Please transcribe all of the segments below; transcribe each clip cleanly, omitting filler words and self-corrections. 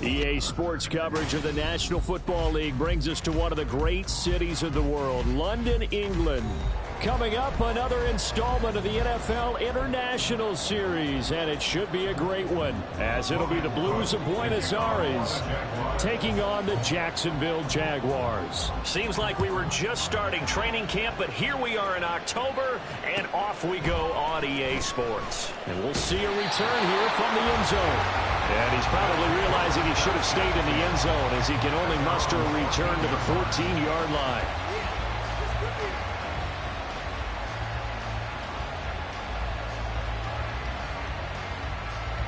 EA Sports coverage of the National Football League brings us to one of the great cities of the world, London, England. Coming up, another installment of the NFL International Series, and it should be a great one, as it'll be the Blues of Buenos Aires taking on the Jacksonville Jaguars. Seems like we were just starting training camp, but here we are in October, and off we go on EA Sports. And we'll see a return here from the end zone. And he's probably realizing he should have stayed in the end zone, as he can only muster a return to the 14-yard line.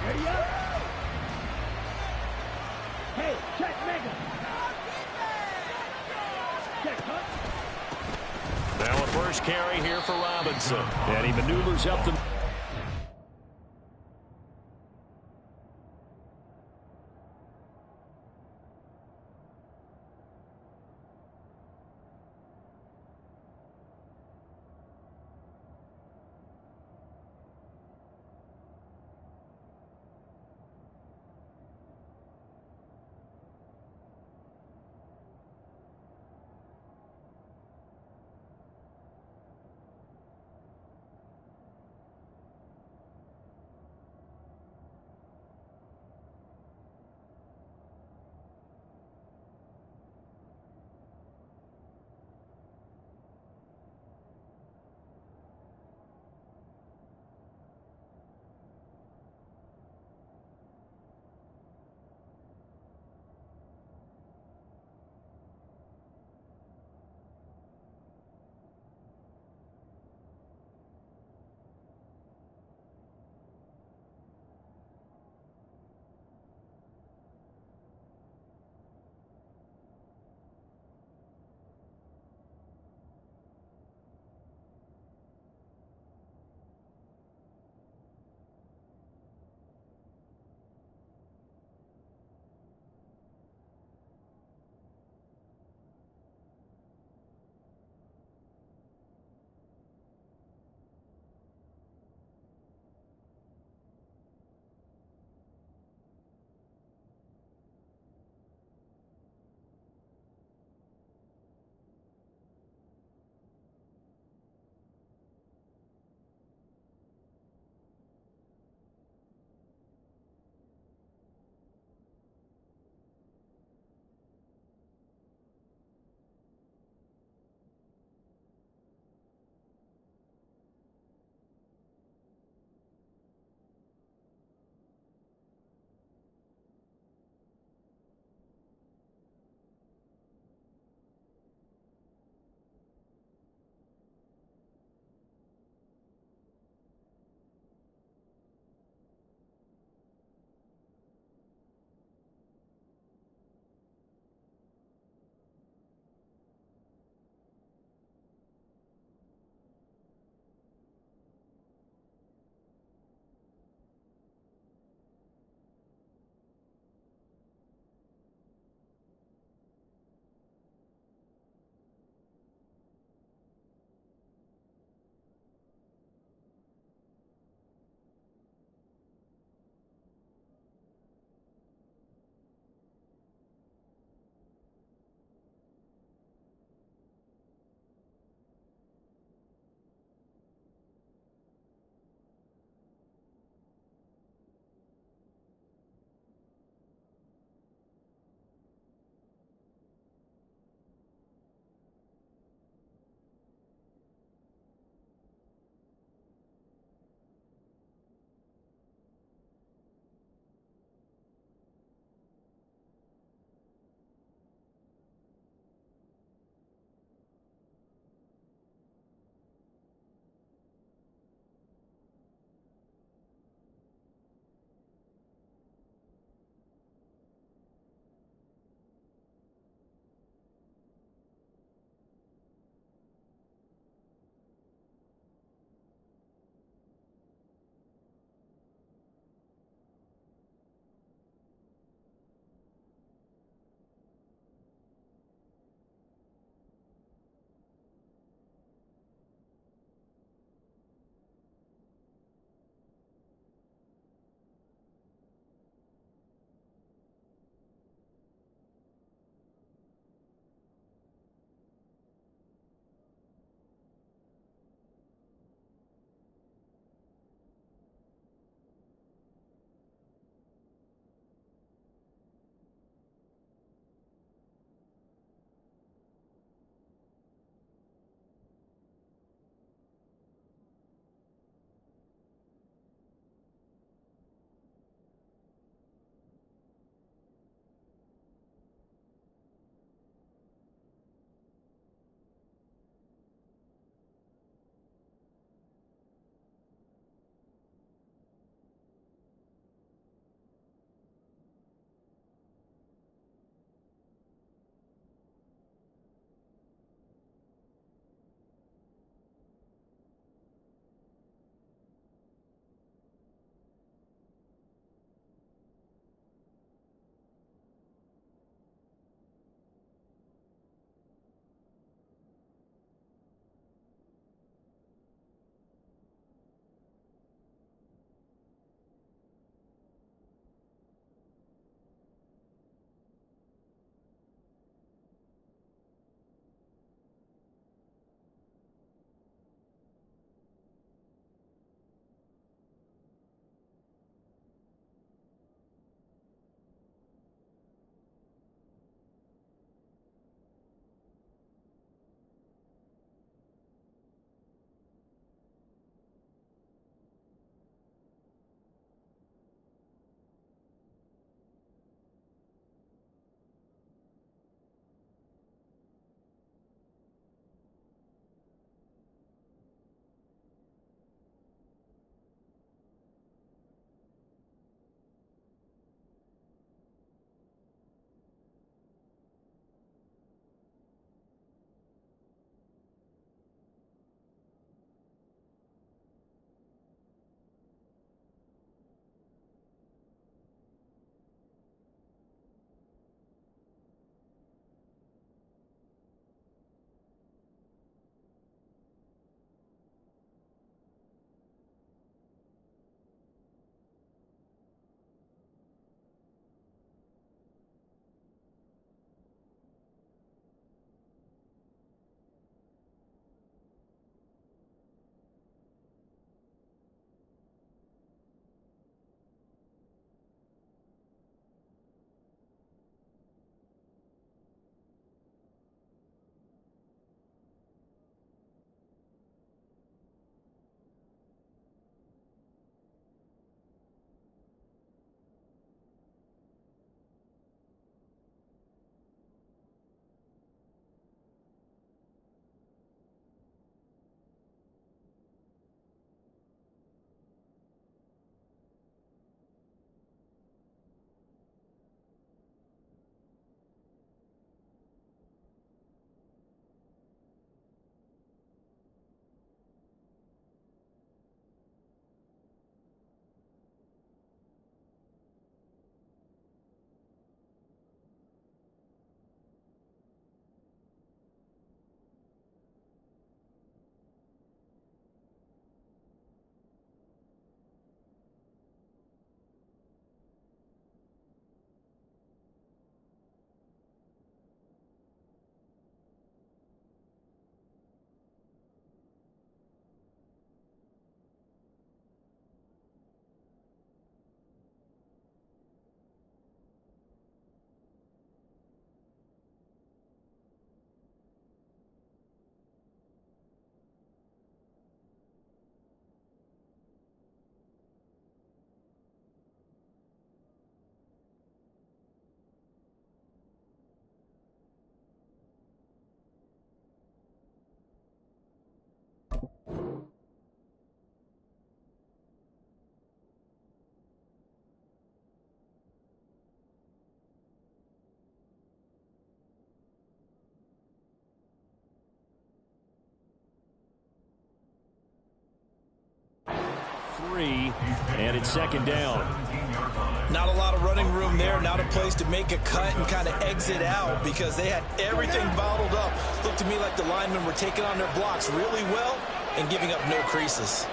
Ready up? Hey, check Mega. Check, huh? Now a first carry here for Robinson. And he maneuvers up the... 3, and it's second down. Not a lot of running room there, not a place to make a cut and kind of exit out because they had everything bottled up. Looked to me like the linemen were taking on their blocks really well and giving up no creases.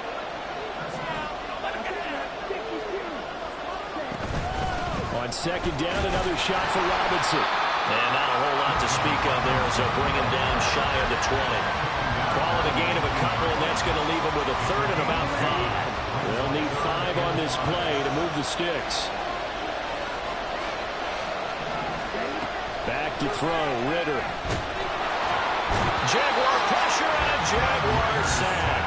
On second down, another shot for Robinson. And not a whole lot to speak of there as they'll bring him down shy of the 20. Call it a gain of a couple, and that's going to leave him with a third and about 5. They'll need 5 on this play to move the sticks. Back to throw, Ritter. Jaguar pressure and a Jaguar sack.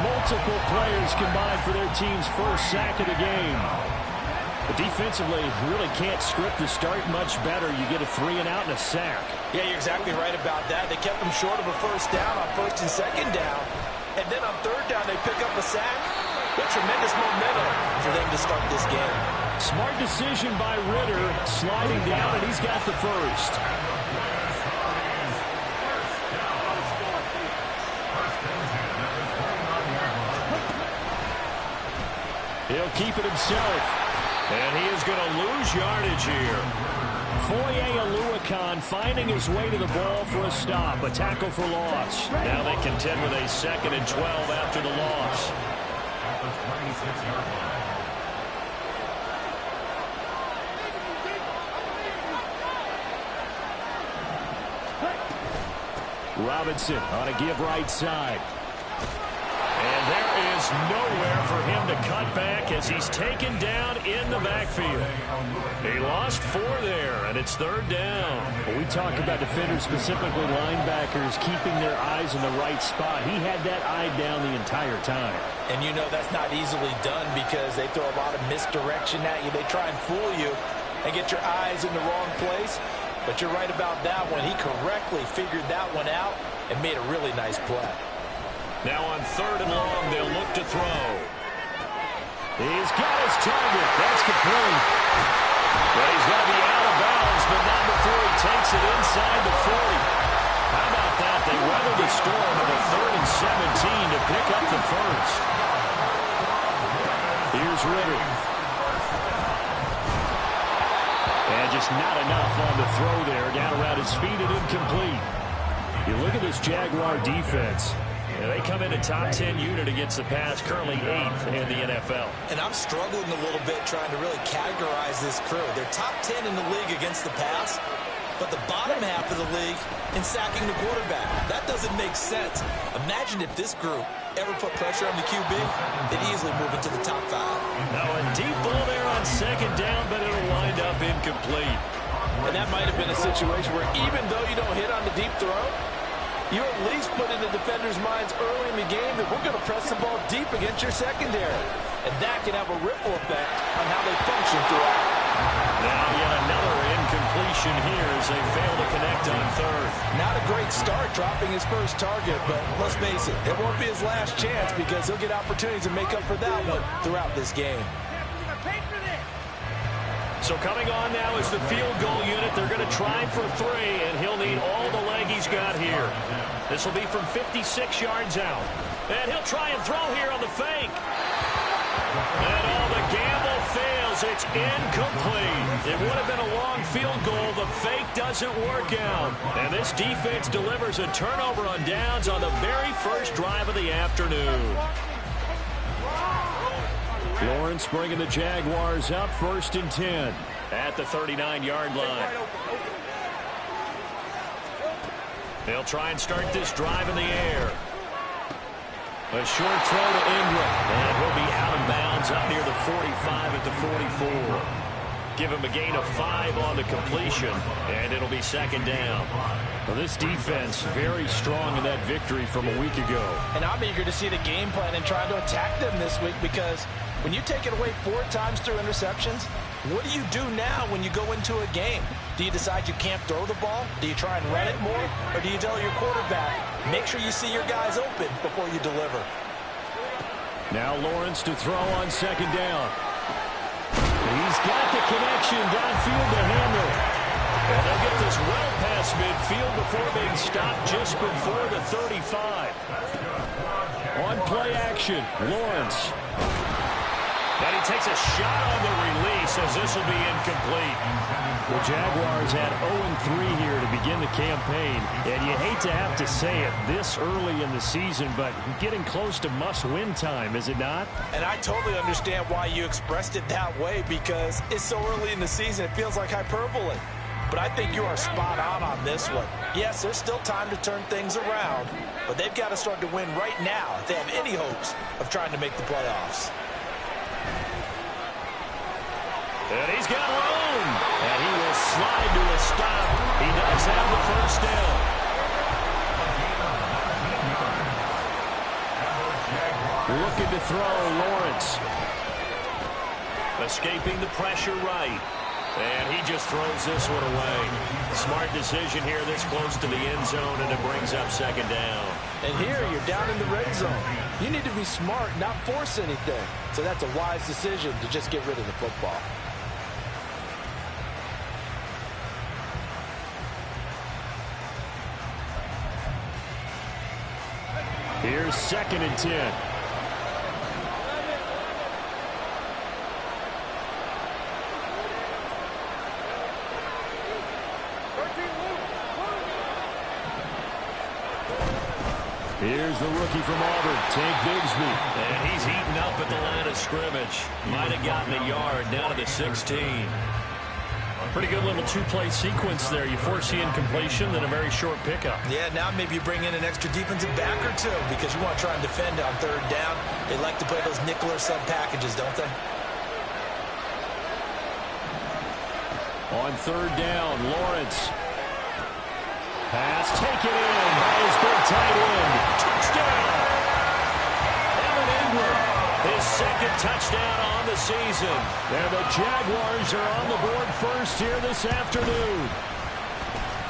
Multiple players combined for their team's first sack of the game. But defensively, you really can't script the start much better. You get a 3 and out and a sack. Yeah, you're exactly right about that. They kept them short of a first down on first and second down. And then on third down, they pick up a sack. With tremendous momentum for them to start this game. Smart decision by Ritter, sliding down, and he's got the first. He'll keep it himself. And he is going to lose yardage here. Foye Oluokun finding his way to the ball for a stop. A tackle for loss. Now they contend with a 2nd and 12 after the loss. Robinson on a give right side. And there is nowhere for him to cut back as he's taken down in the backfield. He lost 4 there, and it's 3rd down. When we talk about defenders, specifically linebackers, keeping their eyes in the right spot. He had that eye down the entire time. And you know that's not easily done because they throw a lot of misdirection at you. They try and fool you and get your eyes in the wrong place. But you're right about that one. He correctly figured that one out and made a really nice play. Now on 3rd and long, they'll look to throw. He's got his target. That's complete. But he's going to be out of bounds, but not before he takes it inside the 40. How about that? They weathered the storm of a 3rd and 17 to pick up the first. Here's Ritter. And just not enough on the throw there. Down around his feet and incomplete. You look at this Jaguar defense. Yeah, they come in a top 10 unit against the pass, currently 8th in the NFL. And I'm struggling a little bit trying to really categorize this crew. They're top 10 in the league against the pass, but the bottom half of the league in sacking the quarterback. That doesn't make sense. Imagine if this group ever put pressure on the QB, they'd easily move into the top 5. Now a deep ball there on 2nd down, but it'll wind up incomplete. And that might have been a situation where even though you don't hit on the deep throw, you at least put in the defenders' minds early in the game that we're going to press the ball deep against your secondary. And that can have a ripple effect on how they function throughout. Now yet another incompletion here as they fail to connect on 3rd. Not a great start dropping his first target, but let's face it, it won't be his last chance because he'll get opportunities to make up for that one throughout this game. So coming on now is the field goal unit. They're going to try for 3, and he'll need all the leg he's got here. This will be from 56 yards out. And he'll try and throw here on the fake. And the gamble fails. It's incomplete. It would have been a long field goal. The fake doesn't work out. And this defense delivers a turnover on downs on the very first drive of the afternoon. Lawrence bringing the Jaguars up 1st and 10 at the 39-yard line. They'll try and start this drive in the air. A short throw to Ingram. And he'll be out of bounds up near the 45 at the 44. Give him a gain of 5 on the completion, and it'll be 2nd down. Well, this defense very strong in that victory from a week ago. And I'm eager to see the game plan and trying to attack them this week because when you take it away 4 times through interceptions, what do you do now when you go into a game? Do you decide you can't throw the ball? Do you try and run it more? Or do you tell your quarterback, make sure you see your guys open before you deliver? Now Lawrence to throw on 2nd down. He's got the connection downfield to handle. And they'll get this well past midfield before being stopped just before the 35. On play action, Lawrence. And he takes a shot on the release as this will be incomplete. The Jaguars had 0-3 here to begin the campaign. And you hate to have to say it this early in the season, but getting close to must-win time, is it not? And I totally understand why you expressed it that way, because it's so early in the season, it feels like hyperbole. But I think you are spot on this one. Yes, there's still time to turn things around, but they've got to start to win right now if they have any hopes of trying to make the playoffs. And he's got room. And he will slide to a stop. He does have the first down. Looking to throw, Lawrence. Escaping the pressure right. And he just throws this one away. Smart decision here this close to the end zone, and it brings up second down. And here you're down in the red zone. You need to be smart, not force anything. So that's a wise decision to just get rid of the football. Here's 2nd and 10. Here's the rookie from Auburn, Tank Bigsby. And he's eaten up at the line of scrimmage. Might have gotten a yard down to the 16. Pretty good little two-play sequence there. You force the incompletion, then a very short pickup. Yeah, now maybe you bring in an extra defensive back or two because you want to try and defend on 3rd down. They like to play those nickel or sub packages, don't they? On 3rd down, Lawrence. Pass taken in by his big tight end. Touchdown! Evan Ingram, his 2nd touchdown on the season. And the Jaguars are on the board first here this afternoon.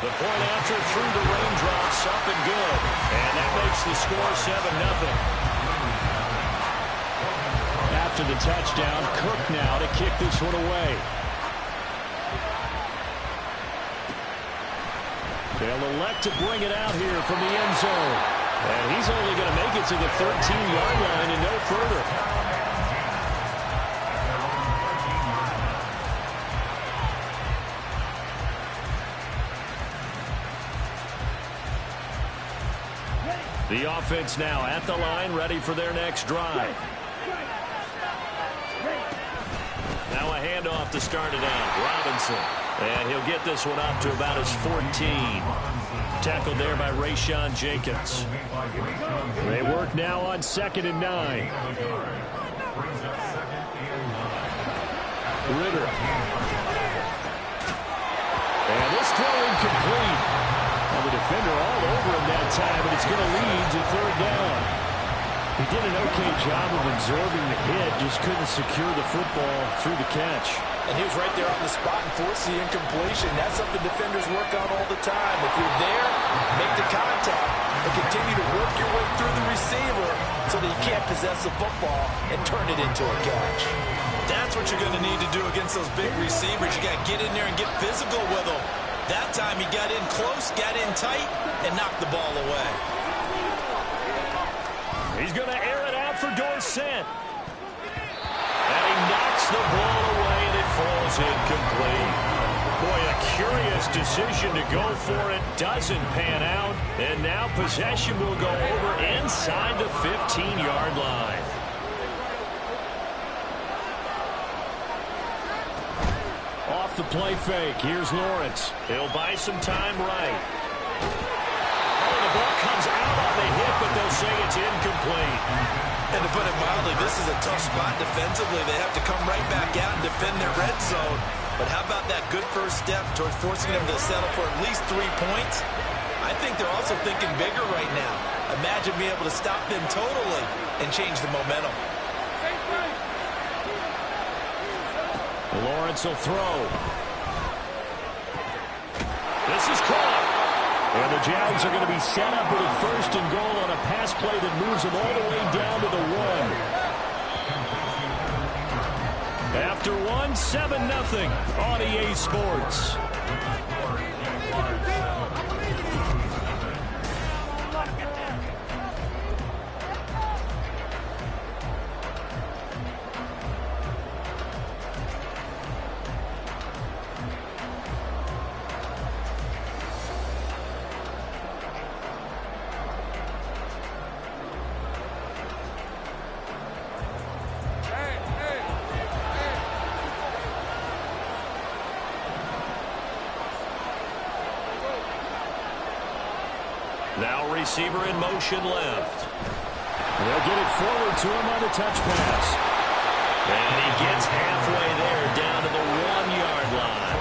The point after through the raindrops, up and good. And that makes the score 7-0. After the touchdown, Cook now to kick this one away. They'll elect to bring it out here from the end zone. And he's only going to make it to the 13-yard line and no further. The offense now at the line, ready for their next drive. Now a handoff to start it out. Robinson. And he'll get this one up to about his 14. Tackled there by Rayshon Jenkins. They work now on 2nd and 9. Ritter. And this throw incomplete. Well, the defender all over him that time, but it's going to lead to 3rd down. He did an okay job of absorbing the hit, just couldn't secure the football through the catch. And he was right there on the spot and forced the incompletion. That's something defenders work on all the time. If you're there, make the contact and continue to work your way through the receiver so that you can't possess the football and turn it into a catch. That's what you're going to need to do against those big receivers. You got to get in there and get physical with them. That time he got in close, got in tight, and knocked the ball away. He's going to air it out for Dorsett. And he knocks the ball away, and it falls incomplete. Boy, a curious decision to go for it. Doesn't pan out. And now possession will go over inside the 15-yard line. Off the play fake. Here's Lawrence. He'll buy some time right. Oh, the ball comes out on the hit, but they'll say it's incomplete. And to put it mildly, this is a tough spot defensively. They have to come right back out and defend their red zone. But how about that good first step towards forcing them to settle for at least 3 points? I think they're also thinking bigger right now. Imagine being able to stop them totally and change the momentum. Lawrence will throw. This is caught. And the Jags are going to be set up with a 1st and goal on a pass play that moves them all the way down to the 1. After 1, 7-0 on EA Sports. Now receiver in motion left. They'll get it forward to him on the touch pass. And he gets halfway there down to the 1-yard line.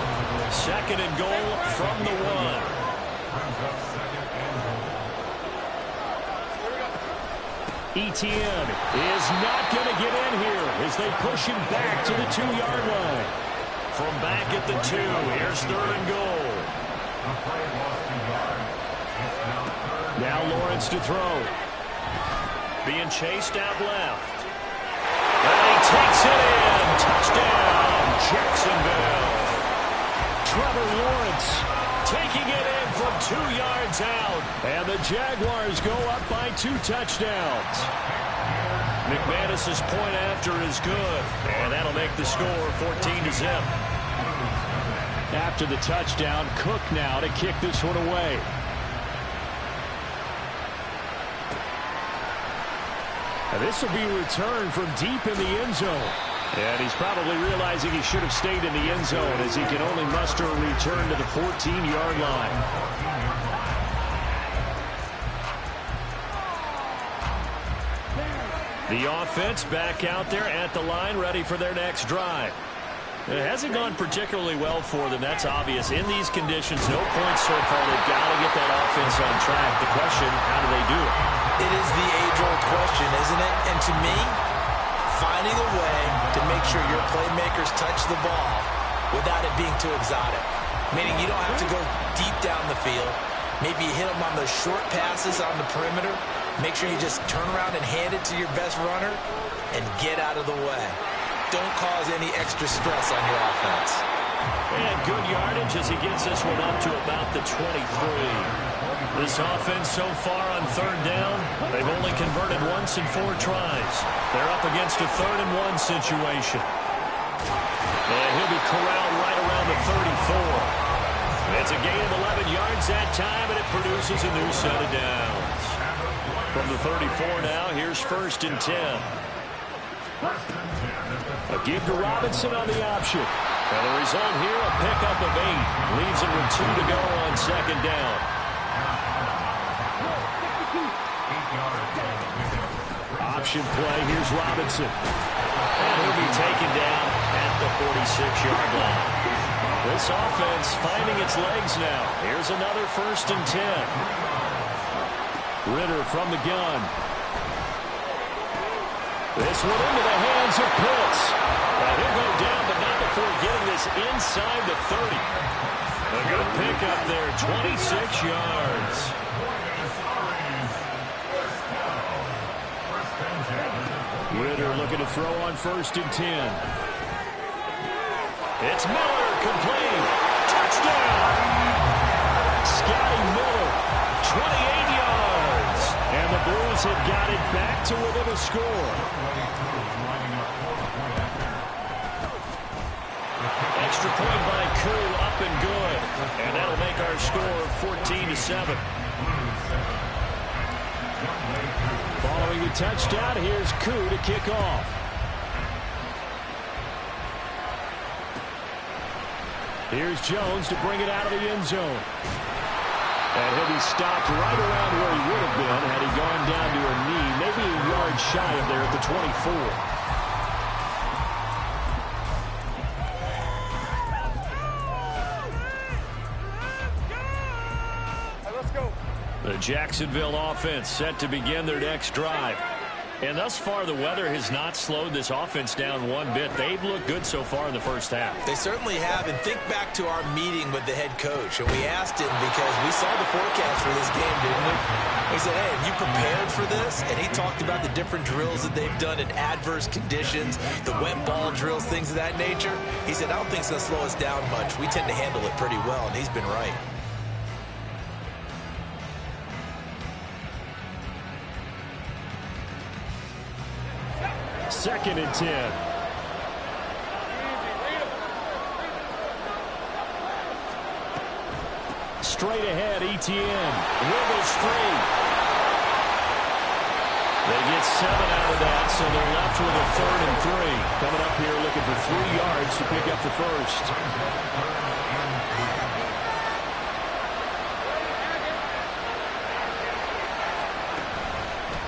2nd and goal from the 1. Etienne is not going to get in here as they push him back to the 2-yard line. From back at the 2, here's 3rd and goal. Now Lawrence to throw. Being chased out left. And he takes it in. Touchdown, Jacksonville. Trevor Lawrence Taking it in from 2 yards out. And the Jaguars go up by 2 touchdowns. McManus's point after is good. And that'll make the score 14-0. After the touchdown, Cook now to kick this one away. And this will be returned from deep in the end zone. And he's probably realizing he should have stayed in the end zone as he can only muster a return to the 14-yard line. The offense back out there at the line, ready for their next drive. It hasn't gone particularly well for them, that's obvious. In these conditions, no points so far. They've got to get that offense on track. The question, how do they do it? It is the age-old question, isn't it? And to me, finding a way to make sure your playmakers touch the ball without it being too exotic. Meaning you don't have to go deep down the field. Maybe you hit them on those short passes on the perimeter. Make sure you just turn around and hand it to your best runner and get out of the way. Don't cause any extra stress on your offense. And good yardage as he gets this one up to about the 23. This offense so far on 3rd down, they've only converted once in 4 tries. They're up against a 3rd and 1 situation. And he'll be corralled right around the 34. It's a gain of 11 yards that time, and it produces a new set of downs. From the 34 now, here's 1st and 10. A give to Robinson on the option. And the result here, a pickup of 8. Leaves him with 2 to go on 2nd down. Option play, here's Robinson. And he'll be taken down at the 46-yard line. This offense finding its legs now. Here's another 1st and 10. Ritter from the gun. This one into the hands of Pitts. Now he'll go down, but not before getting this inside the 30. A good pickup there, 26 yards. Ritter looking to throw on 1st and 10. It's Miller, complete. Touchdown! Scotty Miller, 28 yards. and the Bulls have got it back to within a score. Extra point by Koo, up and good. And that'll make our score 14-7. Following the touchdown, here's Koo to kick off. Here's Jones to bring it out of the end zone. And he'll be stopped right around where he would have been had he gone down to a knee, maybe a yard shy of there at the 24. The Jacksonville offense set to begin their next drive. And thus far, the weather has not slowed this offense down one bit. They've looked good so far in the first half. They certainly have. And think back to our meeting with the head coach. And we asked him because we saw the forecast for this game, didn't we? We said, hey, have you prepared for this? And he talked about the different drills that they've done in adverse conditions, the wet ball drills, things of that nature. He said, I don't think it's going to slow us down much. We tend to handle it pretty well, and he's been right. Second and 10. Straight ahead, Etienne. Wiggles free. They get 7 out of that, so they're left with a 3rd and 3. Coming up here looking for 3 yards to pick up the first.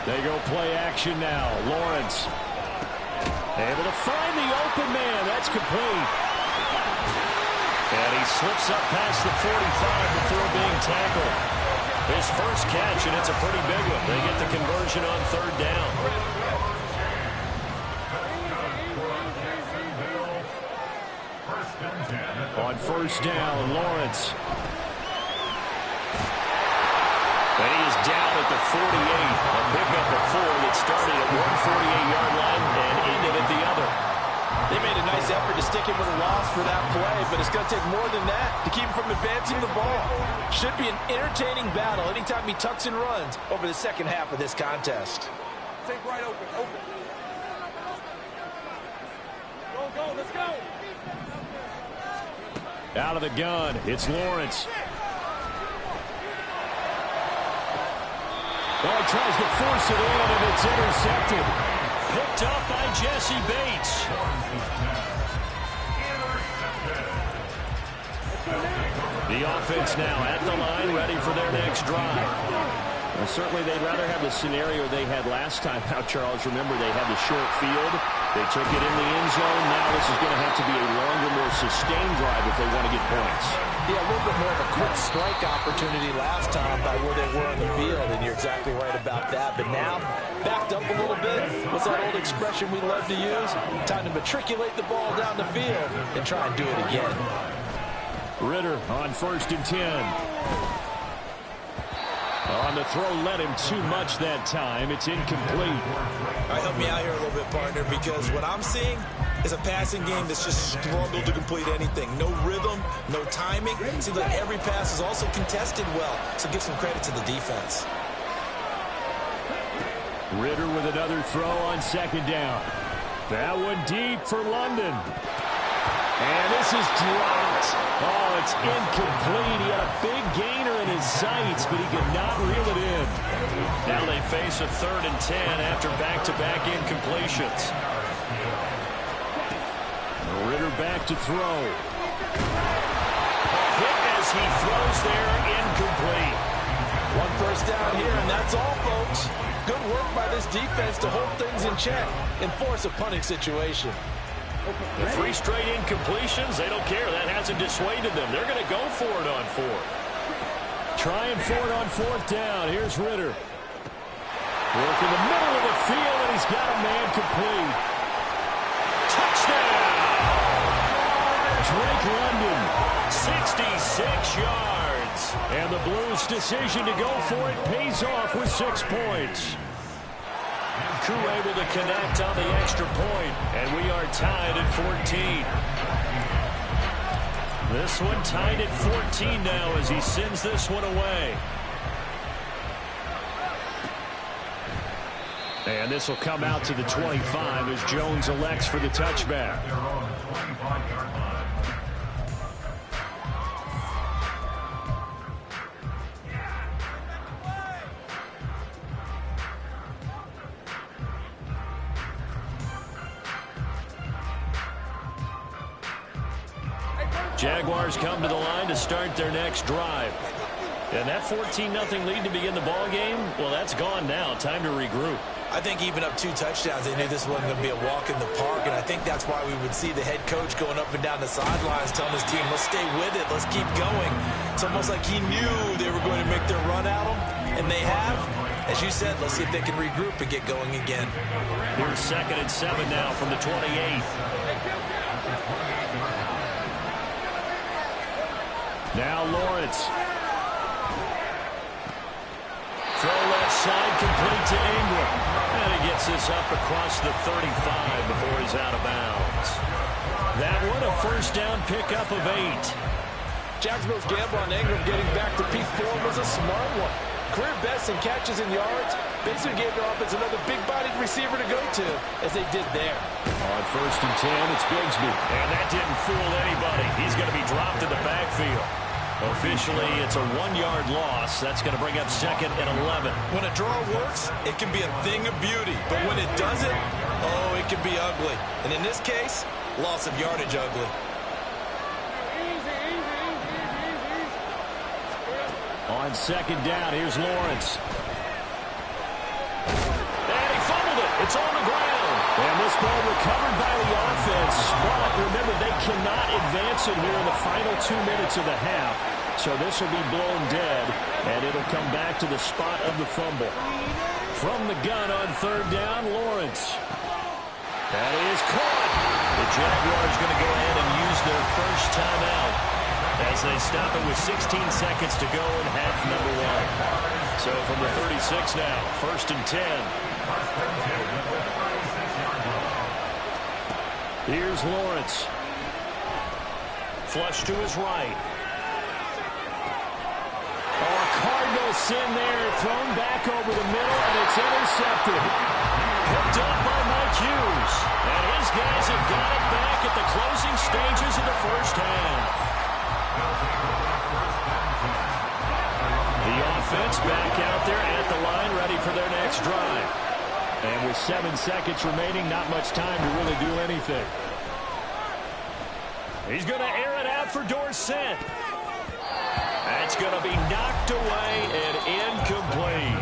They go play action now. Lawrence able to find the open man. That's complete. And he slips up past the 45 before being tackled. His first catch, and it's a pretty big one. They get the conversion on third down. On first down, Lawrence. And he is down at the 48. A pickup of 4 that started at 148-yard line and ended at the other. They made a nice effort to stick him with a loss for that play, but it's going to take more than that to keep him from advancing the ball. Should be an entertaining battle anytime he tucks and runs over the second half of this contest. Take right open. Go, let's go. Out of the gun, it's Lawrence. Oh, he tries to force it in, and it's intercepted. Picked up by Jesse Bates. The offense now at the line, ready for their next drive. Well, certainly they'd rather have the scenario they had last time out, Charles. Remember, they had the short field. They took it in the end zone. Now this is going to have to be a longer, more sustained drive if they want to get points. Yeah, a little bit more of a quick strike opportunity last time by where they were on the field, and you're exactly right about that. But now, backed up a little bit, what's that old expression we love to use? Time to matriculate the ball down the field and try and do it again. Ritter on 1st and 10. On the throw, led him too much that time. It's incomplete. All right, help me out here a little bit, partner, because what I'm seeing is a passing game that's just struggled to complete anything. No rhythm, no timing. Seems like every pass is also contested well, so give some credit to the defense. Ritter with another throw on 2nd down. That one deep for London. And this is dropped. Oh, it's incomplete. He had a big gainer in his sights, but he could not reel it in. Now they face a 3rd and 10 after back-to-back incompletions. Ritter back to throw. Hit as he throws there, incomplete. 1 first down here, and that's all, folks. Good work by this defense to hold things in check and force a punting situation. The 3 straight incompletions, they don't care. That hasn't dissuaded them. They're going to go for it on 4th. Trying for it on 4th down. Here's Ritter. Working the middle of the field, and he's got a man complete. Touchdown! Drake London. 66 yards. And the Blues' decision to go for it pays off with 6 points. Crew able to connect on the extra point, and we are tied at 14. This one tied at 14 now as he sends this one away. And this will come out to the 25 as Jones elects for the touchback. Jaguars come to the line to start their next drive. And that 14-0 lead to begin the ball game, well, that's gone now. Time to regroup. I think even up 2 touchdowns, they knew this wasn't going to be a walk in the park, and I think that's why we would see the head coach going up and down the sidelines telling his team, let's stay with it, let's keep going. It's almost like he knew they were going to make their run at him, and they have. As you said, let's see if they can regroup and get going again. Here's 2nd and 7 now from the 28. Now Lawrence. Throw left side, complete to Ingram. And he gets this up across the 35 before he's out of bounds. That one, a first down pickup of 8. Jacksonville's gamble on Ingram getting back to peak form was a smart one. Career best in catches and yards. Basically gave their offense another big-bodied receiver to go to, as they did there. On 1st and 10, it's Bigsby. And that didn't fool anybody. He's going to be dropped in the backfield. Officially, it's a 1-yard loss. That's going to bring up 2nd and 11. When a draw works, it can be a thing of beauty. But when it doesn't, oh, it can be ugly. And in this case, loss of yardage ugly. On 2nd down, here's Lawrence. It's on the ground. And this ball recovered by the offense. But remember, they cannot advance it here in the final 2 minutes of the half. So this will be blown dead, and it'll come back to the spot of the fumble. From the gun on third down, Lawrence. That is caught. The Jaguars going to go ahead and use their first timeout as they stop it with 16 seconds to go in half number one. So from the 36 now, 1st and 10. Here's Lawrence. Flush to his right. Oh, a Cardinal sin there, thrown back over the middle, and it's intercepted. Picked up by Mike Hughes. And his guys have got it back at the closing stages of the first half. The offense back out there at the line, ready for their next drive. And with 7 seconds remaining, not much time to really do anything. He's going to air it out for Dorsett. That's going to be knocked away and incomplete.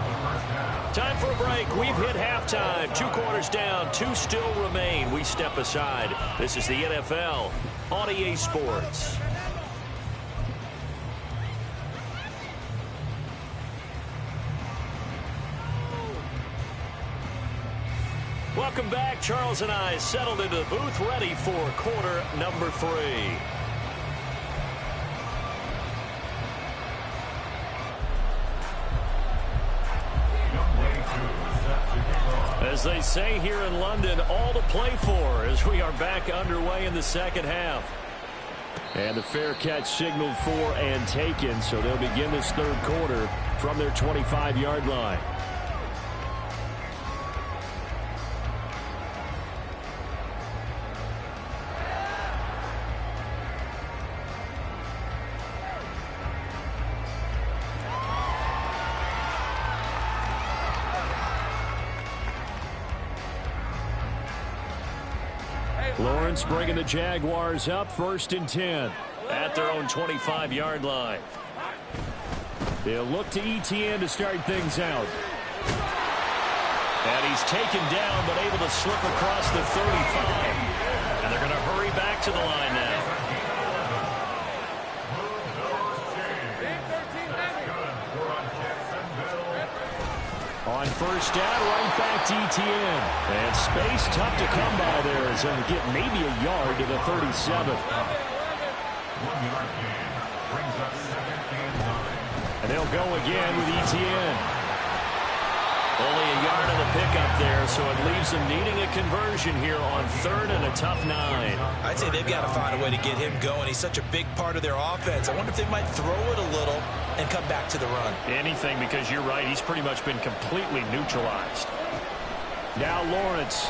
Time for a break. We've hit halftime. 2 quarters down. 2 still remain. We step aside. This is the NFL on EA Sports. Welcome back. Charles and I settled into the booth, ready for quarter number 3. As they say here in London, all to play for as we are back underway in the second half. And the fair catch signaled for and taken, so they'll begin this third quarter from their 25-yard line. Lawrence bringing the Jaguars up, 1st and 10. At their own 25-yard line. They'll look to ETN to start things out. And he's taken down, but able to slip across the 35. And they're going to hurry back to the line now. On first down, right back to ETN. And space tough to come by there as they'll get maybe a yard to the 37. And they'll go again with ETN. Only a yard of the pickup there, so it leaves them needing a conversion here on 3rd and a tough 9. I'd say they've got to find a way to get him going. He's such a big part of their offense. I wonder if they might throw it a little and come back to the run. Anything, because you're right, he's pretty much been completely neutralized. Now Lawrence.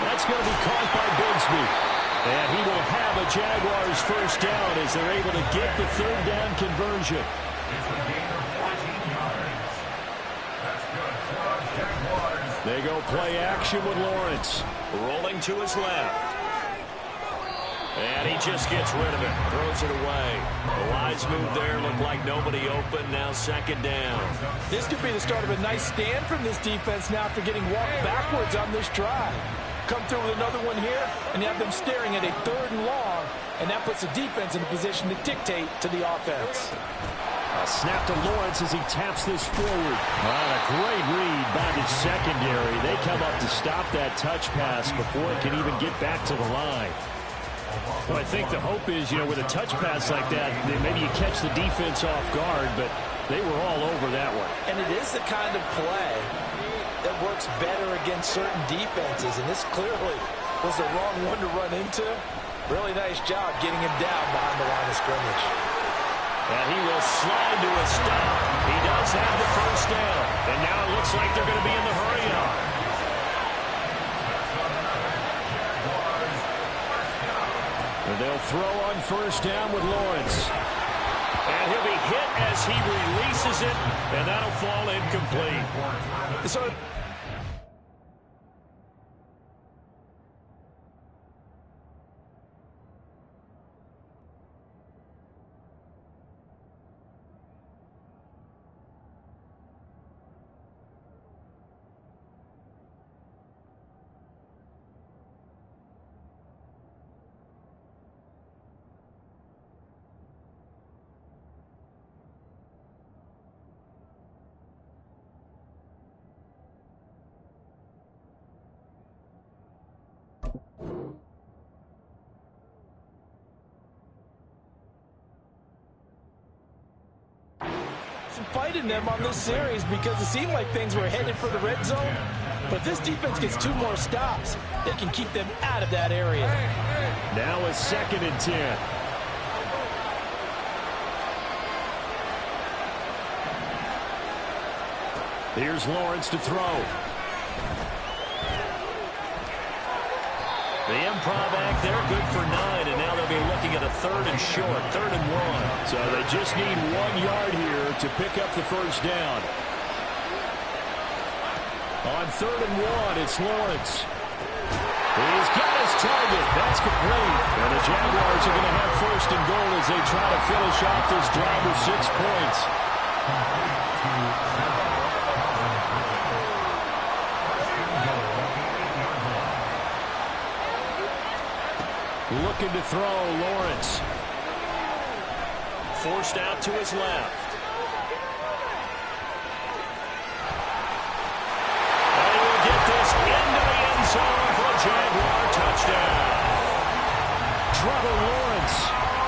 That's going to be caught by Bigsby. And he will have a Jaguars first down as they're able to get the 3rd down conversion. They go play action with Lawrence. Rolling to his left. And he just gets rid of it. Throws it away. The wise move there. Looked like nobody open. Now 2nd down. This could be the start of a nice stand from this defense now after getting walked backwards on this drive. Come through with another one here, and you have them staring at a 3rd and long, and that puts the defense in a position to dictate to the offense. A snap to Lawrence as he taps this forward. A great read by the secondary. They come up to stop that touch pass before it can even get back to the line. Well, I think the hope is, with a touch pass like that, maybe you catch the defense off guard, but they were all over that one. And it is the kind of play that works better against certain defenses, and this clearly was the wrong one to run into. Really nice job getting him down behind the line of scrimmage. And he will slide to a stop. He does have the first down. And now it looks like they're going to be in the hurry-up. And they'll throw on first down with Lawrence. And he'll be hit as he releases it, and that'll fall incomplete. So Some fight in them on this series because it seemed like things were headed for the red zone. But if this defense gets 2 more stops, they can keep them out of that area. Now a 2nd and 10. Here's Lawrence to throw. The improv act there, good for 9, and now they'll be looking at a 3rd and short, 3rd and 1. So they just need 1 yard here to pick up the first down. On 3rd and 1, it's Lawrence. He's got his target. That's complete. And the Jaguars are going to have 1st and goal as they try to finish off this drive with 6 points. Looking to throw, Lawrence. Forced out to his left. And he'll get this into the end zone for a Jaguar touchdown. Trevor Lawrence.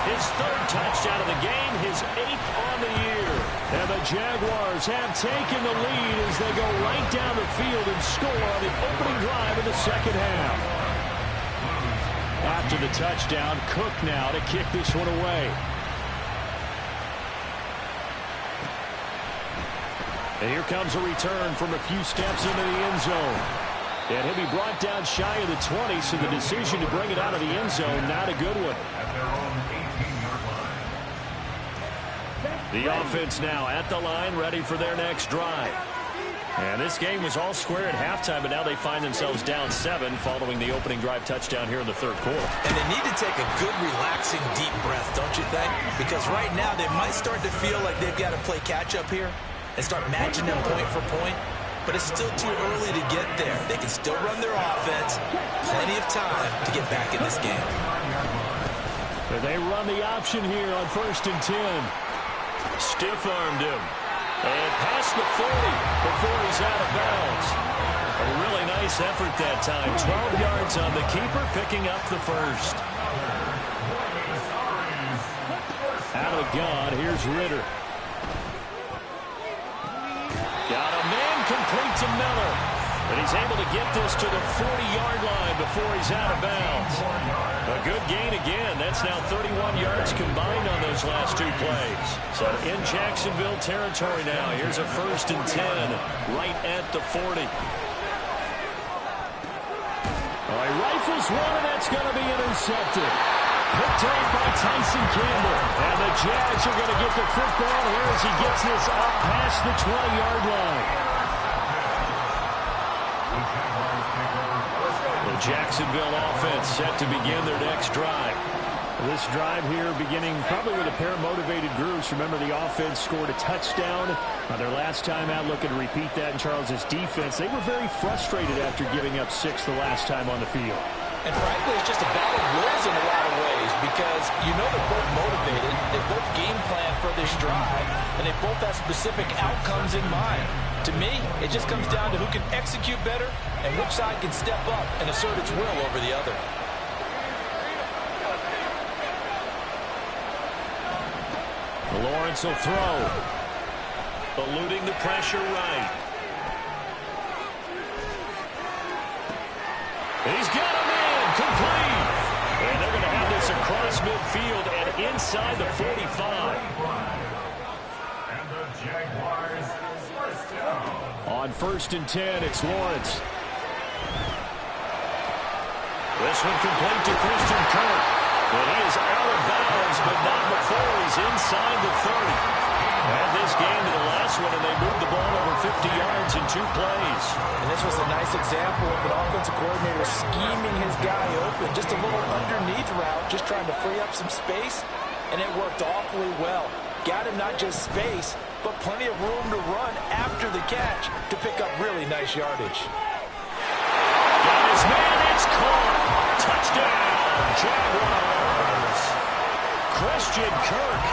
His 3rd touchdown of the game, his 8th on the year. And the Jaguars have taken the lead as they go right down the field and score on the opening drive of the 2nd half. After the touchdown, Cook now to kick this one away. And here comes a return from a few steps into the end zone. And he'll be brought down shy of the 20, so the decision to bring it out of the end zone, not a good one. The offense now at the line, ready for their next drive. And this game was all square at halftime, but now they find themselves down 7 following the opening drive touchdown here in the 3rd quarter. And they need to take a good, relaxing, deep breath, don't you think? Because right now they might start to feel like they've got to play catch-up here and start matching them point for point. But it's still too early to get there. They can still run their offense. Plenty of time to get back in this game. But they run the option here on 1st and 10. Stiff-armed him. And past the 40 before he's out of bounds. A really nice effort that time. 12 yards on the keeper, picking up the 1st. Out of the gun, here's Ritter. Got a man complete to Miller. But he's able to get this to the 40-yard line before he's out of bounds. A good gain again. That's now 31 yards combined on those last 2 plays. So in Jacksonville territory now. Here's a 1st and 10 right at the 40. He rifles one, and that's going to be intercepted. Picked off by Tyson Campbell. And the Jags are going to get the football here as he gets this up past the 20-yard line. The Jacksonville offense set to begin their next drive. This drive here beginning probably with a pair of motivated groups. Remember, the offense scored a touchdown on their last time out, looking to repeat that in Charles's defense. They were very frustrated after giving up 6 the last time on the field. And frankly, it's just a battle of wills in a lot of ways because you know they're both motivated, they both game plan for this drive, and they both have specific outcomes in mind. To me, it just comes down to who can execute better and which side can step up and assert its will over the other. Lawrence will throw. Eluding the pressure right. He's got a man complete. And they're going to have this across midfield and inside the 45. And the Jaguars first down. On 1st and 10, it's Lawrence. This one complete to Christian Kirk. And he is out of bounds, but not before he's inside the 30. And this game to the last one, and they moved the ball over 50 yards in 2 plays. And this was a nice example of an offensive coordinator scheming his guy open. Just a little underneath route, just trying to free up some space, and it worked awfully well. Got him not just space, but plenty of room to run after the catch to pick up really nice yardage. Got his man, it's caught. Touchdown, Jaguars. Christian Kirk,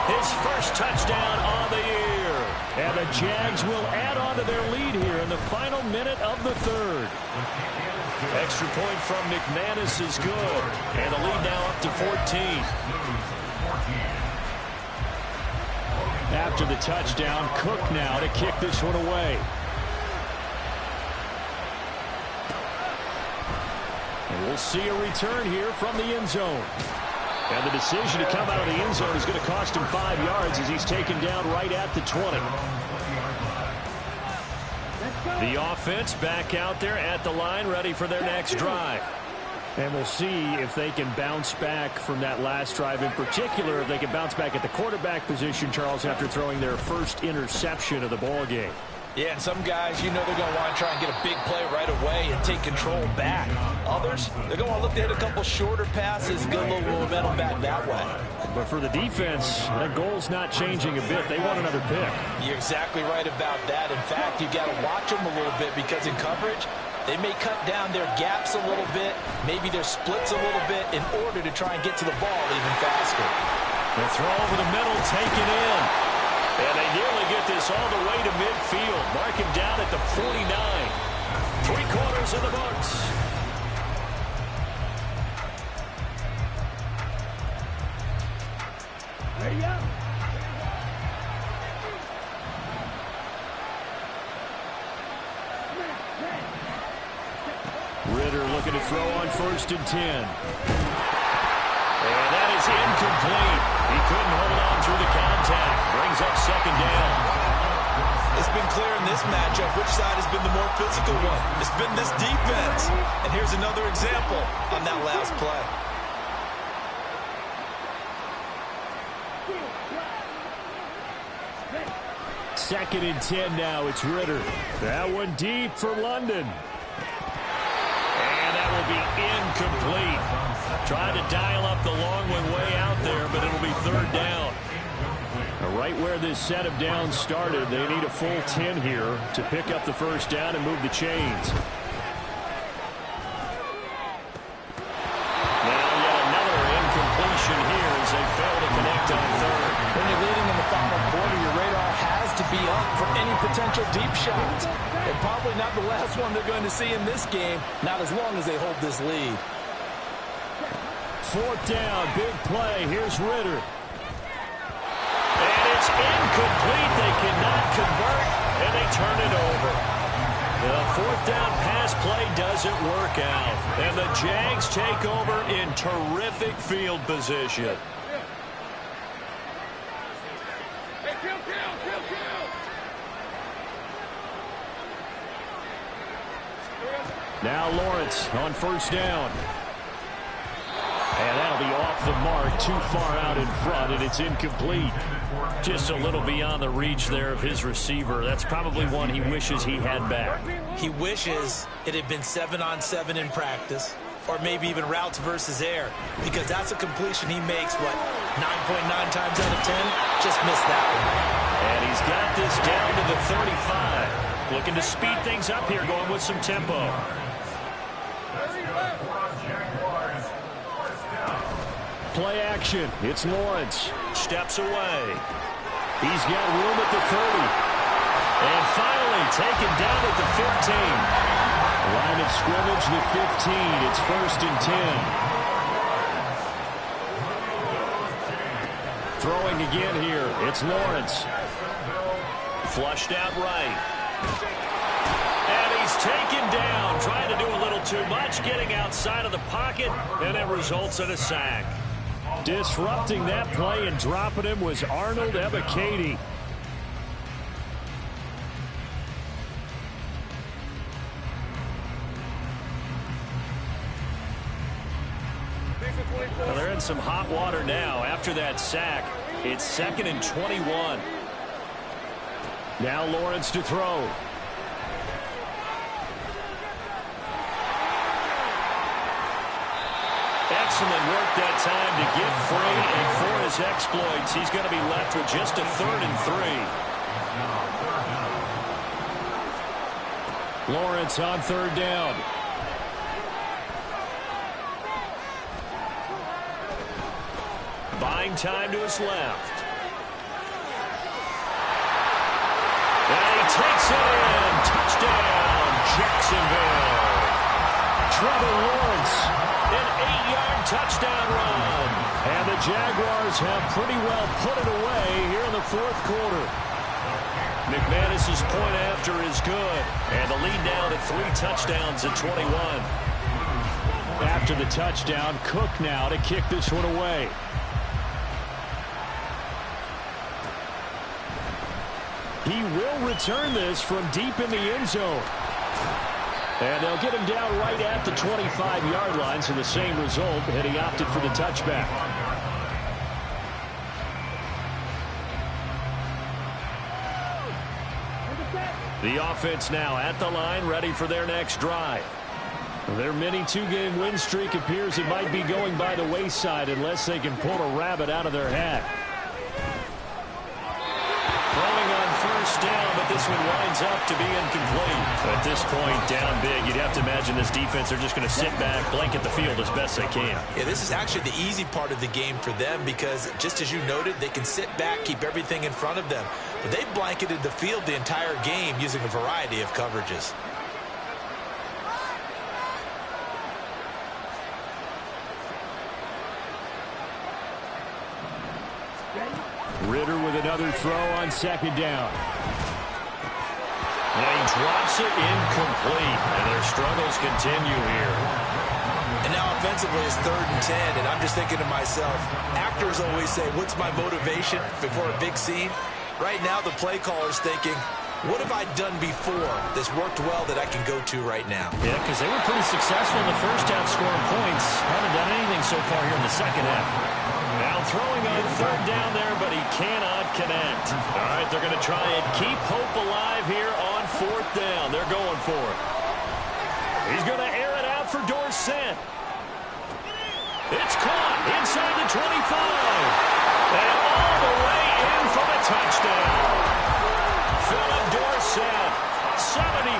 his first touchdown on the year. And the Jags will add on to their lead here in the final minute of the third. Extra point from McManus is good. And the lead now up to 14. After the touchdown, Cook now to kick this one away. And we'll see a return here from the end zone. And the decision to come out of the end zone is going to cost him 5 yards as he's taken down right at the 20. The offense back out there at the line, ready for their next drive. And we'll see if they can bounce back from that last drive, in particular if they can bounce back at the quarterback position, Charles, after throwing their first interception of the ball game. Yeah, and some guys, you know they're going to want to try and get a big play right away and take control back. Others, they're going to want to look to hit a couple shorter passes and get a little momentum back that way. But for the defense, that goal's not changing a bit. They want another pick. You're exactly right about that. In fact, you got to watch them a little bit because in coverage, they may cut down their gaps a little bit, maybe their splits a little bit in order to try and get to the ball even faster. The throw over the middle taken in. And they nearly get this all the way to midfield. Mark him down at the 49. 3/4 in the books. Ritter looking to throw on 1st and 10. And that is incomplete. He couldn't hold on through the contact. Brings up 2nd down. It's been clear in this matchup which side has been the more physical one. It's been this defense. And here's another example on that last play. Second and 10 now. It's Ritter. That one deep for London. And that will be incomplete. Trying to dial up the long one way out there, but it'll be 3rd down. Right where this set of downs started, they need a full 10 here to pick up the 1st down and move the chains. Now yet another incompletion here as they fail to connect on 3rd. When you're leading in the final quarter, your radar has to be up for any potential deep shots. And probably not the last one they're going to see in this game, not as long as they hold this lead. 4th down, big play. Here's Ritter. And it's incomplete. They cannot convert, and they turn it over. The 4th down pass play doesn't work out. And the Jags take over in terrific field position. Now Lawrence on 1st down. And that'll be off the mark, too far out in front, and it's incomplete. Just a little beyond the reach there of his receiver. That's probably one he wishes he had back. He wishes it had been 7-on-7 in practice, or maybe even routes versus air, because that's a completion he makes, 9.9 times out of 10? Just missed that one. And he's got this down to the 35. Looking to speed things up here, going with some tempo. Play action. It's Lawrence. Steps away. He's got room at the 30. And finally taken down at the 15. Line of scrimmage, the 15. It's 1st and 10. Throwing again here. It's Lawrence. Flushed out right. And he's taken down. Trying to do a little too much. Getting outside of the pocket. And it results in a sack. Disrupting that play and dropping him was Arnold Ebiketie. Well, they're in some hot water now. After that sack, it's 2nd and 21. Now Lawrence to throw. Excellent work that time to get free, and for his exploits, he's going to be left with just a 3rd and 3. Lawrence on 3rd down. Buying time to his left. takes it in. Touchdown, Jacksonville. Trevor Lawrence, an 8-yard touchdown run. And the Jaguars have pretty well put it away here in the fourth quarter. McManus's point after is good. And the lead now to 3 touchdowns at 21. After the touchdown, Cook now to kick this one away. He will return this from deep in the end zone. And they'll get him down right at the 25-yard line, so the same result, and he opted for the touchback. The offense now at the line, ready for their next drive. Their mini 2-game win streak appears it might be going by the wayside unless they can pull a rabbit out of their hat. Throwing on first down, but this one winds up to be incomplete. At this point, down big, you'd have to imagine this defense are just going to sit back, blanket the field as best they can. Yeah, this is actually the easy part of the game for them because, just as you noted, they can sit back, keep everything in front of them. But they've blanketed the field the entire game using a variety of coverages. Ritter with another throw on second down. And he drops it incomplete, and their struggles continue here. And now offensively it's 3rd and 10, and I'm just thinking to myself, actors always say, what's my motivation before a big scene? Right now the play caller's thinking, what have I done before that's worked well that I can go to right now? Yeah, because they were pretty successful in the first half scoring points. Haven't done anything so far here in the second half. Now throwing on 3rd down there, but he cannot connect. All right, they're going to try and keep hope alive here on 4th down. They're going for it. He's going to air it out for Dorsett. It's caught inside the 25. And all the way in for the touchdown. Philip Dorsett, 75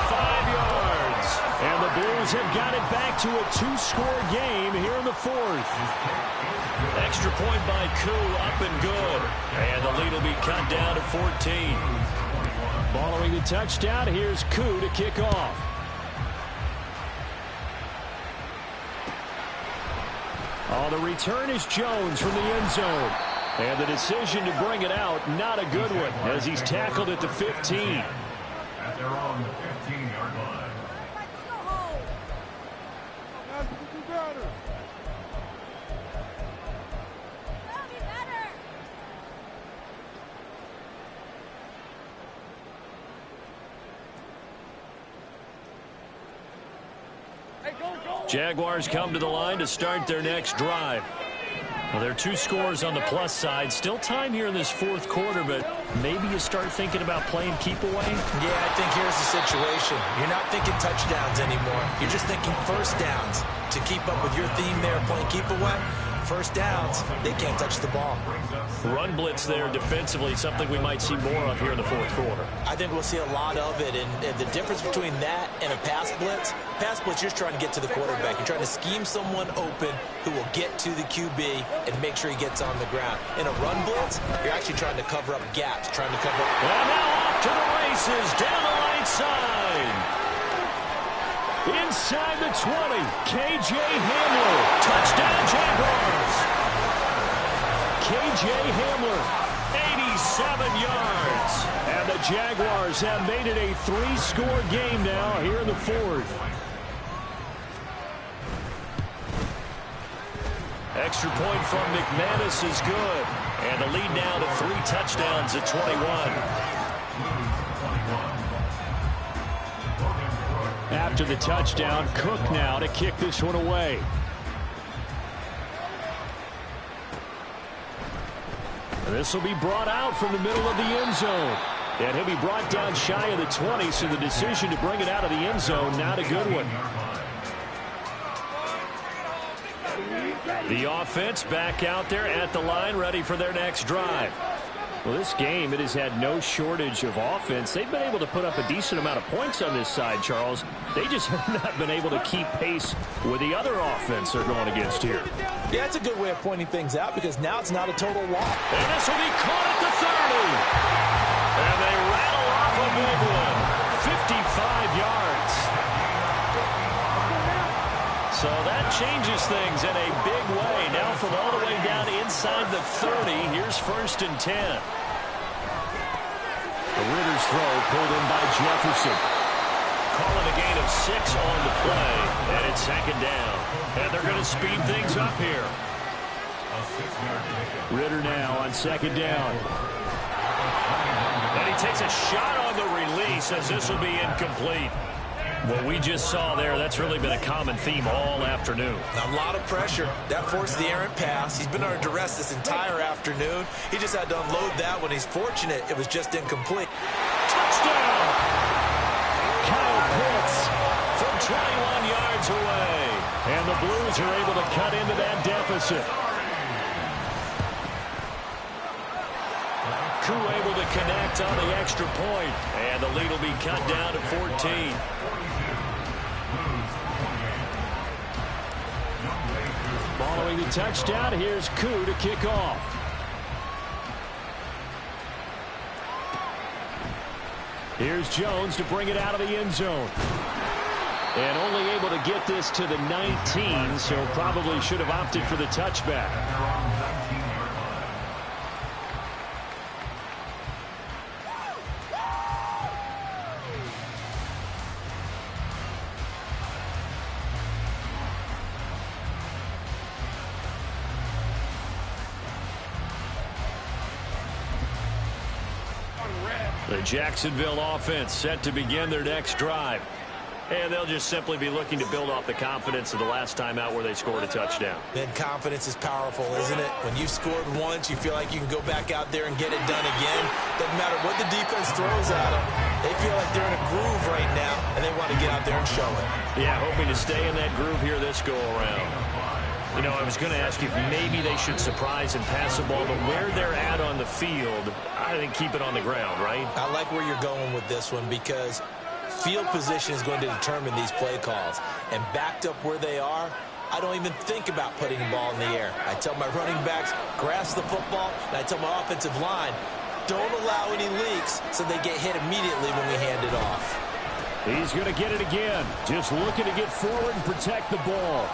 yards. And the Blues have got it back to a 2-score game here in the 4th. Extra point by Koo, up and good. And the lead will be cut down to 14. Following the touchdown, here's Koo to kick off. Oh, the return is Jones from the end zone. And the decision to bring it out, not a good one, as he's tackled at the 15. At their own 15-yard line. Jaguars come to the line to start their next drive. Well, there are 2 scores on the plus side. Still time here in this 4th quarter, but maybe you start thinking about playing keep away? Yeah, I think here's the situation. You're not thinking touchdowns anymore. You're just thinking first downs. To keep up with your theme there, playing keep away, first downs, they can't touch the ball. Run blitz there defensively, something we might see more of here in the 4th quarter. I think we'll see a lot of it, and the difference between that and a pass blitz, you're just trying to get to the quarterback. You're trying to scheme someone open who will get to the QB and make sure he gets on the ground. In a run blitz, you're actually trying to cover up gaps, trying to cover up... And now off to the races, down the right side. Inside the 20, K.J. Hamler. Touchdown, Jaguars. K.J. Hamler, 87 yards. And the Jaguars have made it a 3-score game now here in the 4th. Extra point from McManus is good. And the lead now to 3 touchdowns at 21. After the touchdown, Cook now to kick this one away. This will be brought out from the middle of the end zone. And he'll be brought down shy of the 20, so the decision to bring it out of the end zone, not a good one. The offense back out there at the line, ready for their next drive. Well, this game, it has had no shortage of offense. They've been able to put up a decent amount of points on this side, Charles. They just have not been able to keep pace with the other offense they're going against here. Yeah, it's a good way of pointing things out because now it's not a total loss. And this will be caught at the 30. And they rattle off a big one. 55 yards. So that changes things in a big way. Now from all the way down inside the 30, here's 1st and 10. The Ritter's throw pulled in by Jefferson. Calling a gain of 6 on the play, and it's 2nd down. And they're going to speed things up here. Ritter now on 2nd down. And he takes a shot on the release as this will be incomplete. What we just saw there, that's really been a common theme all afternoon. A lot of pressure. That forced the errant pass. He's been under duress this entire afternoon. He just had to unload that one. He's fortunate it was just incomplete. Touchdown! Kyle Pitts from 21 yards away. And the Blues are able to cut into that deficit. Koo able to connect on the extra point. And the lead will be cut down to 14. Following the touchdown, here's Koo to kick off. Here's Jones to bring it out of the end zone. And only able to get this to the 19, so probably should have opted for the touchback. The Jacksonville offense set to begin their next drive. And they'll just simply be looking to build off the confidence of the last time out where they scored a touchdown. Then confidence is powerful, isn't it? When you've scored once, you feel like you can go back out there and get it done again. Doesn't matter what the defense throws at them. They feel like they're in a groove right now, and they want to get out there and show it. Yeah, hoping to stay in that groove here this go-around. You know, I was going to ask you if maybe they should surprise and pass the ball, but where they're at on the field, I think keep it on the ground, right? I like where you're going with this one because field position is going to determine these play calls. And backed up where they are, I don't even think about putting the ball in the air. I tell my running backs, grasp the football, and I tell my offensive line, don't allow any leaks so they get hit immediately when we hand it off. He's going to get it again. Just looking to get forward and protect the ball.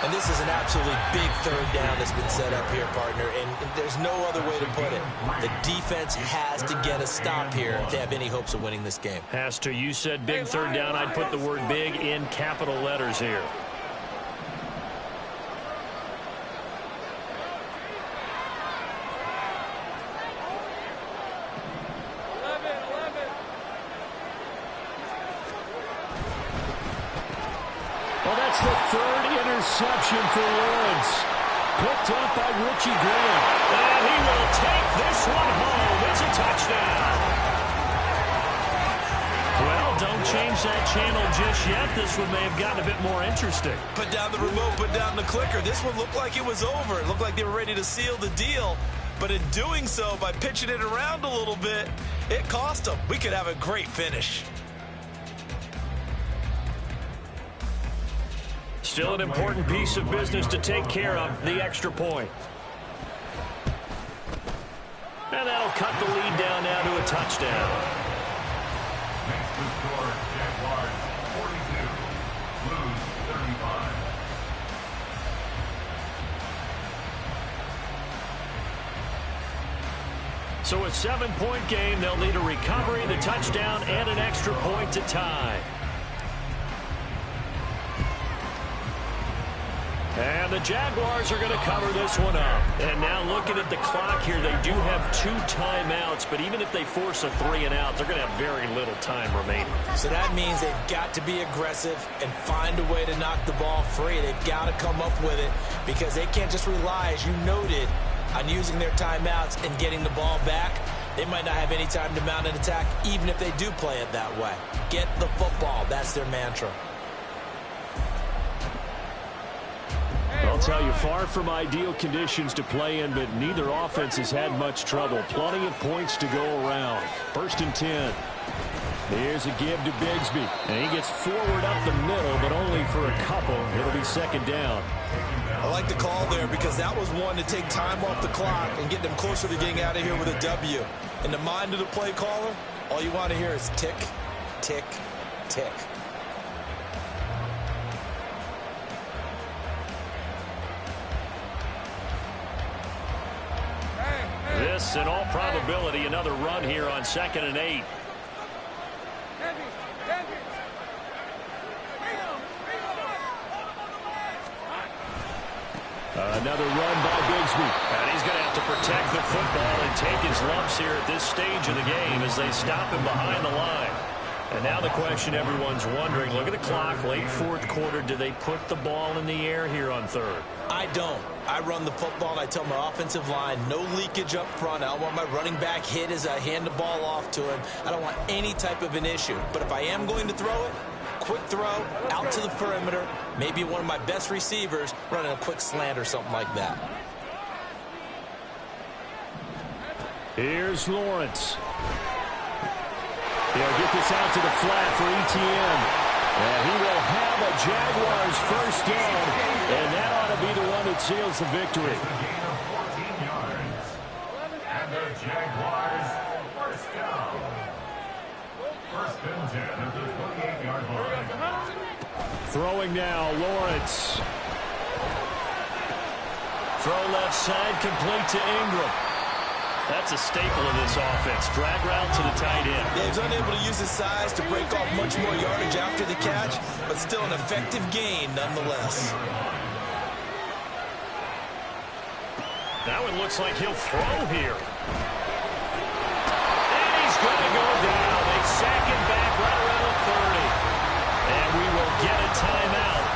And this is an absolutely big 3rd down that's been set up here, partner, and there's no other way to put it. The defense has to get a stop here to have any hopes of winning this game. Has to. You said big 3rd down. I'd put the word big in capital letters here. Well, that's the 3rd interception for Lawrence. Picked up by Richie Graham. And he will take this one home. It's a touchdown. Well, don't change that channel just yet. This one may have gotten a bit more interesting. Put down the remote, put down the clicker. This one looked like it was over. It looked like they were ready to seal the deal. But in doing so, by pitching it around a little bit, it cost them. We could have a great finish. Still an important piece of business to take care of, the extra point. And that'll cut the lead down now to a touchdown. Next to score, Jaguars 42, Blues 35. So a 7-point game, they'll need a recovery, the touchdown, and an extra point to tie. And the Jaguars are going to cover this one up. And now looking at the clock here, they do have 2 timeouts, but even if they force a 3-and-out, they're going to have very little time remaining. So that means they've got to be aggressive and find a way to knock the ball free. They've got to come up with it because they can't just rely, as you noted, on using their timeouts and getting the ball back. They might not have any time to mount an attack, even if they do play it that way. Get the football. That's their mantra. I'll tell you, far from ideal conditions to play in, but neither offense has had much trouble. Plenty of points to go around. 1st and 10. Here's a give to Bigsby. And he gets forward up the middle, but only for a couple. It'll be 2nd down. I like the call there because that was one to take time off the clock and get them closer to getting out of here with a W. In the mind of the play caller, All you want to hear is tick, tick, tick. This, in all probability, another run here on 2nd and 8. Another run by Bigsby. And he's going to have to protect the football and take his lumps here at this stage of the game as they stop him behind the line. And now the question everyone's wondering, look at the clock, late fourth quarter, do they put the ball in the air here on 3rd? I don't. I run the football, and I tell my offensive line, no leakage up front. I don't want my running back hit as I hand the ball off to him. I don't want any type of an issue. But if I am going to throw it, quick throw, out to the perimeter, maybe one of my best receivers running a quick slant or something like that. Here's Lawrence. He'll get this out to the flat for Etienne. And he will have a Jaguars first down, and that ought to be the one that seals the victory. A gain of 14 yards. And the Jaguars first down. 1st and 10 at the 28-yard line. Throwing now, Lawrence. Throw left side, complete to Ingram. That's a staple of this offense. Drag route to the tight end. Yeah, he's unable to use his size to break off much more yardage after the catch, but still an effective gain nonetheless. Now it looks like he'll throw here. And he's going to go down. They sack him back right around the 30. And we will get a timeout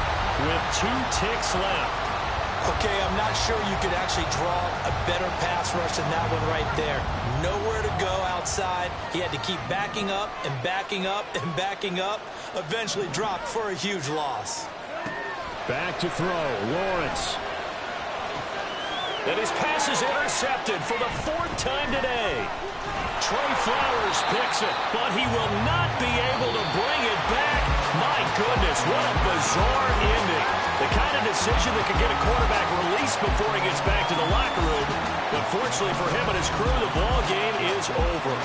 with 2 ticks left. Okay, I'm not sure you could actually draw a better pass rush than that one right there. Nowhere to go outside. He had to keep backing up and backing up and backing up. Eventually dropped for a huge loss. Back to throw, Lawrence. And his pass is intercepted for the 4th time today. Trey Flowers picks it, but he will not be able to bring it back. My goodness, what a bizarre ending. The kind of decision that could get a quarterback released before he gets back to the locker room. But fortunately for him and his crew, the ball game is over.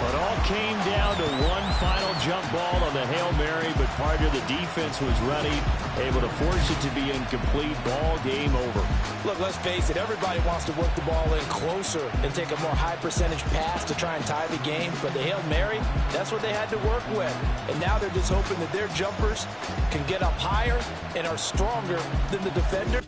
It all came down to one final jump ball on the Hail Mary, but part of the defense was ready, able to force it to be incomplete. Ball game over. Look, let's face it, everybody wants to work the ball in closer and take a more high percentage pass to try and tie the game. But the Hail Mary, that's what they had to work with. And now they're just hoping that their jumpers can get up higher and are stronger than the defender.